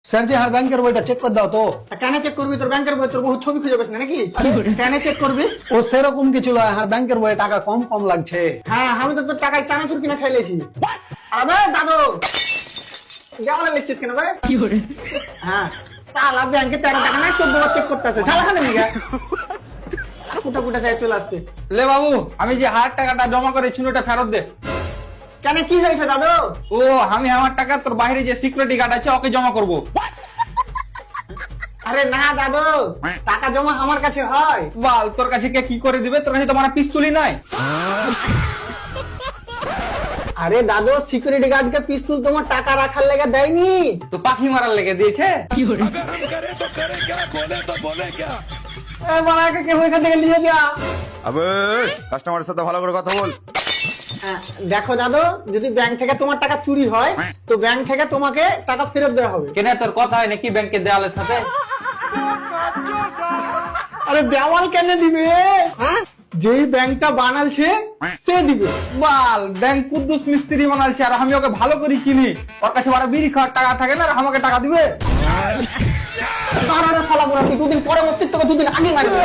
Sir জি আমার ব্যাংকের বইটা চেক করে দাও তো। কেন চেক করবি? তোর ব্যাংকের বই তোর বহুত ছবি খুঁজে পেছ নাকি? কেন চেক করবি? ও সেরকম কিছু নয়, আমার ব্যাংকের বইয়ে টাকা কম কম লাগছে। হ্যাঁ আমি তো তোর টাকায় চানাচুর কিনা খাইলেছি। আবে দাদু দেওয়ালে লিখছিস কেন ভাই? হ্যাঁ সালা ব্যাংকে 13 টাকা না 14 বার চেক করতেছে ঠালা খানে নিগা কুটা কুটা যায় চলে আসছে। লে বাবু, আমি যে 1000 টাকাটা জমা করেছি ওটা ফেরত দে। কেন কি হয়েছে দাদু? ও আমি আমার টাকা তোর বাইরে যে সিকিউরিটি গার্ড আছে ওকে জমা করব। আরে না দাদু, টাকা জমা আমার কাছে হয়। বাল, তোর কাছে কে কি করে দিবে? তোর কাছে তো আমার পিস্তলই নাই। আরে দাদু, সিকিউরিটি গার্ডকে পিস্তল তোমার টাকা রাখার লেগে দেয়নি, তো পাখি মারার লেগে দিয়েছে। বানাকে কেউ এখান থেকে নিয়ে যা। আবে কাস্টমারের সাথে ভালো করে কথা বল। দেখো দাদু, যদি ব্যাংক থেকে তোমার টাকা চুরি হয় তো ব্যাংক থেকে তোমাকে টাকা ফেরত দেওয়া হবে। কেন তোর কথা হয় নাকি ব্যাংকের দেওয়ালের সাথে? আরে দেওয়াল কেন দিবে? যেই ব্যাংকটা বানালছে সে দিবে। বাল, ব্যাংক কুদ্দুস মিস্ত্রি বানালছে আর আমি ওকে ভালো করে চিনি। ওর কাছে বড় বিড়ি খাওয়ার টাকা থাকে না, আর আমাকে টাকা দিবে? তারা সালা বুড়া, তুই দুদিন পরে মরতিস, তোকে দুদিন আগে মারবে।